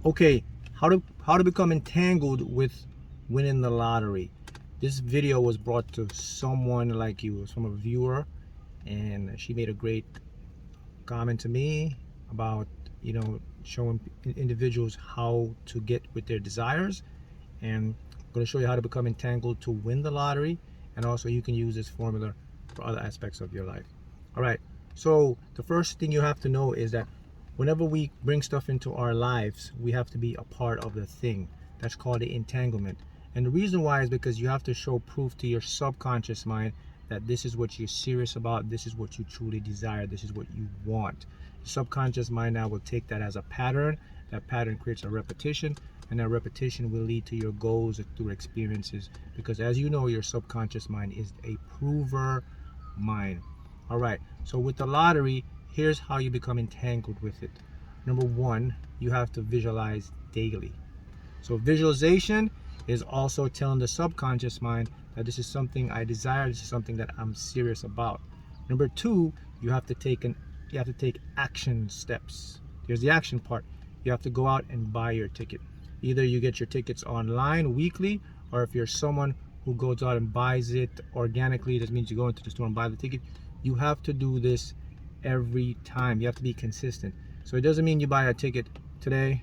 Okay, how to become entangled with winning the lottery. This video was brought to someone like you, from a viewer, and she made a great comment to me about, showing individuals how to get with their desires. And I'm going to show you how to become entangled to win the lottery, and also you can use this formula for other aspects of your life. All right, so the first thing you have to know is that whenever we bring stuff into our lives, we have to be a part of the thing. That's called the entanglement. And the reason why is because you have to show proof to your subconscious mind that this is what you're serious about, this is what you truly desire, this is what you want. The subconscious mind now will take that as a pattern. That pattern creates a repetition, and that repetition will lead to your goals through experiences, because as you know, your subconscious mind is a prover mind. All right, so with the lottery, here's how you become entangled with it. Number one, you have to visualize daily. So visualization is also telling the subconscious mind that this is something I desire, this is something that I'm serious about. Number two, you have to take action steps. Here's the action part. You have to go out and buy your ticket. Either you get your tickets online weekly, or if you're someone who goes out and buys it organically, that means you go into the store and buy the ticket. You have to do this every time. You have to be consistent. So it doesn't mean you buy a ticket today,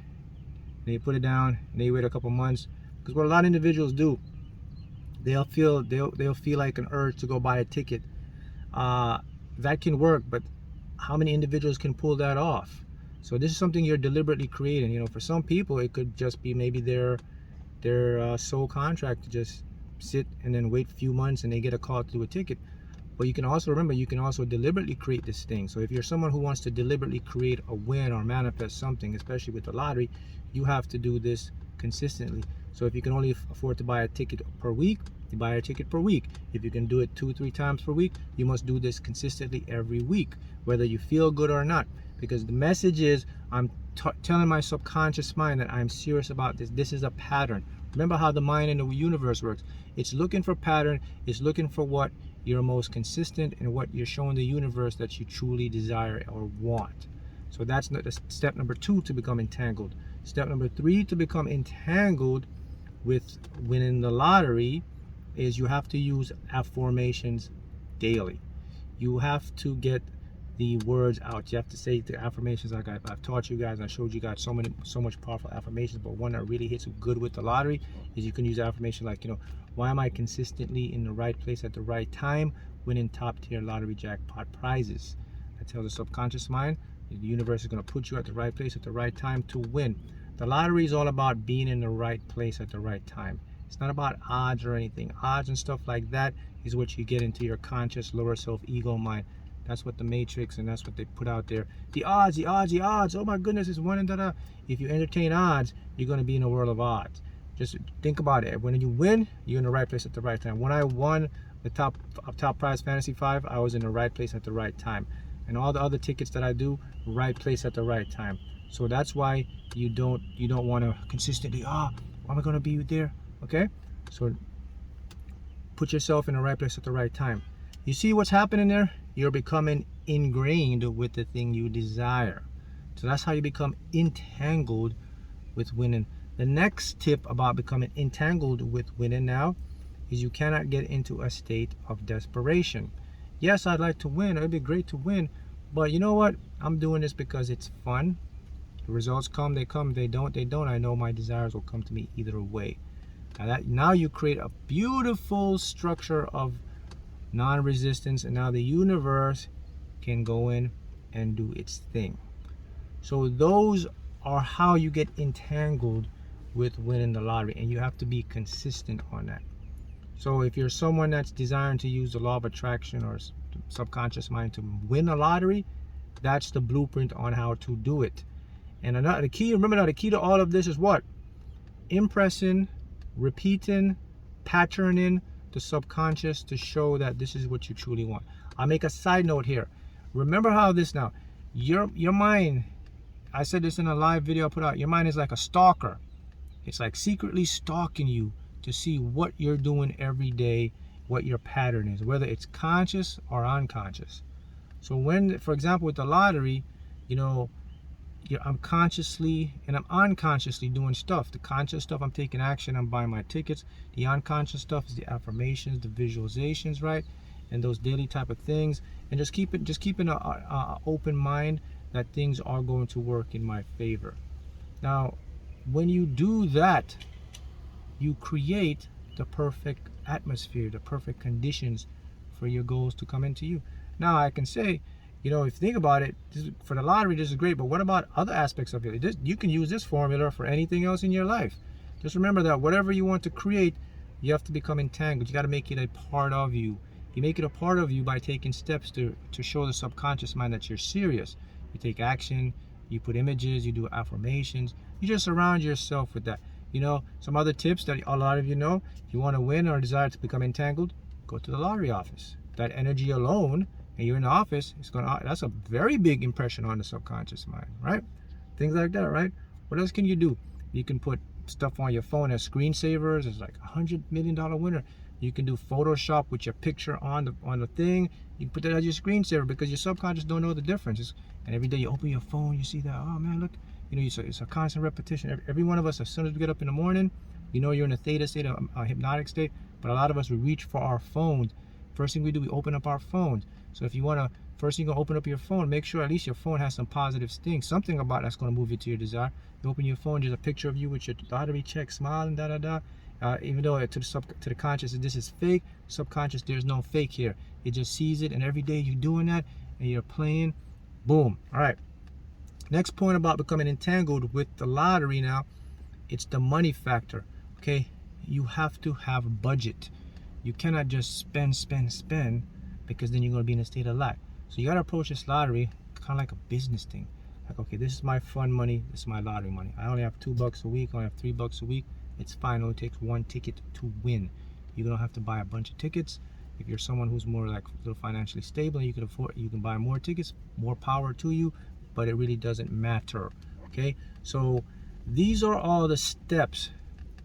then you put it down, and then you wait a couple months. Because what a lot of individuals do, they'll feel like an urge to go buy a ticket. That can work, but how many individuals can pull that off? So this is something you're deliberately creating. For some people, it could just be maybe their sole contract to just sit and then wait a few months and they get a call to do a ticket. But you can also remember, you can also deliberately create this thing. So if you're someone who wants to deliberately create a win or manifest something, especially with the lottery, you have to do this consistently. So if you can only afford to buy a ticket per week, you buy a ticket per week. If you can do it 2-3 times per week, you must do this consistently every week, whether you feel good or not. Because the message is, I'm telling my subconscious mind that I'm serious about this. This is a pattern. Remember how the mind and the universe works. It's looking for pattern. It's looking for what you're most consistent and what you're showing the universe that you truly desire or want. So that's step number 2 to become entangled. Step number 3 to become entangled with winning the lottery is you have to use affirmations daily. You have to get the words out. You have to say the affirmations like I've taught you guys. I showed you guys so much powerful affirmations, but one that really hits good with the lottery is you can use affirmation like, why am I consistently in the right place at the right time, winning top tier lottery jackpot prizes? I tell the subconscious mind the universe is going to put you at the right place at the right time to win. The lottery is all about being in the right place at the right time. It's not about odds or anything. Odds and stuff like that is what you get into your conscious lower self ego mind. That's what the Matrix and that's what they put out there. The odds, the odds, the odds. Oh my goodness, it's one and da-da. If you entertain odds, you're going to be in a world of odds. Just think about it. When you win, you're in the right place at the right time. When I won the top prize Fantasy 5, I was in the right place at the right time. And all the other tickets that I do, right place at the right time. So that's why you don't want to consistently, why am I going to be there? Okay? So put yourself in the right place at the right time. You see what's happening there? You're becoming ingrained with the thing you desire. So that's how you become entangled with winning. The next tip about becoming entangled with winning now is you cannot get into a state of desperation. Yes, I'd like to win. It'd be great to win. But you know what? I'm doing this because it's fun. The results come, they come. They don't, they don't. I know my desires will come to me either way. Now you create a beautiful structure of non-resistance, and now the universe can go in and do its thing. So those are how you get entangled with winning the lottery, and you have to be consistent on that. So if you're someone that's desiring to use the law of attraction or subconscious mind to win a lottery, that's the blueprint on how to do it. And the key to all of this is what? Impressing, repeating, patterning the subconscious to show that this is what you truly want. I'll make a side note here. Remember how this now, your mind, I said this in a live video I put out, your mind is like a stalker. It's like secretly stalking you to see what you're doing every day, what your pattern is, whether it's conscious or unconscious. So when, for example, with the lottery, I'm consciously and I'm unconsciously doing stuff. The conscious stuff, I'm taking action, I'm buying my tickets. The unconscious stuff is the affirmations, the visualizations, right? And those daily type of things. And just keeping a open mind that things are going to work in my favor. Now, when you do that, you create the perfect atmosphere, the perfect conditions for your goals to come into you. Now, I can say, if you think about it, for the lottery, this is great, but what about other aspects of it? You can use this formula for anything else in your life. Just remember that whatever you want to create, you have to become entangled. You got to make it a part of you. You make it a part of you by taking steps to show the subconscious mind that you're serious. You take action, you put images, you do affirmations, you just surround yourself with that. Some other tips that a lot of you know, if you want to win or desire to become entangled, go to the lottery office. That energy alone, and you're in the office, that's a very big impression on the subconscious mind, right? Things like that, right? What else can you do? You can put stuff on your phone as screensavers. It's like $100 million winner. You can do Photoshop with your picture on the thing. You can put that as your screensaver because your subconscious don't know the difference. And every day you open your phone, you see that, oh man, look, it's a constant repetition. Every one of us, as soon as we get up in the morning, you're in a theta state, a hypnotic state, but a lot of us, we reach for our phones. First thing we do, we open up our phones. So if you want to, first thing you open up your phone, make sure at least your phone has some positive things, something about that's going to move you to your desire. You open your phone, there's a picture of you with your lottery check, smiling, da da da. Even though to the conscious, this is fake, subconscious, there's no fake here. It just sees it, and every day you're doing that, and you're playing, boom. All right. Next point about becoming entangled with the lottery now, it's the money factor. Okay, you have to have a budget. You cannot just spend, because then you're going to be in a state of lack. So you got to approach this lottery kind of like a business thing. Like, okay, this is my fun money, this is my lottery money. I only have $2 a week, I only have $3 a week. It's fine, it only takes one ticket to win. You don't have to buy a bunch of tickets. If you're someone who's more like a little financially stable and you can buy more tickets, more power to you, but it really doesn't matter. Okay, so these are all the steps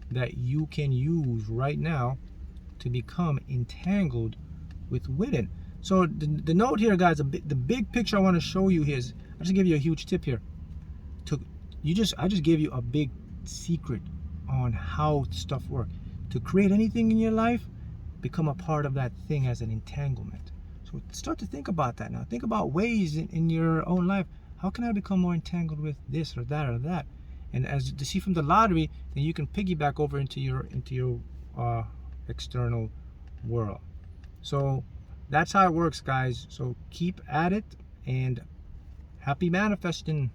that you can use right now to become entangled with winning. So the note here, guys, the big picture I want to show you here is, I just give you a huge tip here. I just gave you a big secret on how stuff works. To create anything in your life, become a part of that thing as an entanglement. So start to think about that now. Think about ways in your own life. How can I become more entangled with this or that or that? And as to see from the lottery, then you can piggyback over into your external world. So that's how it works, guys. So keep at it, and happy manifesting.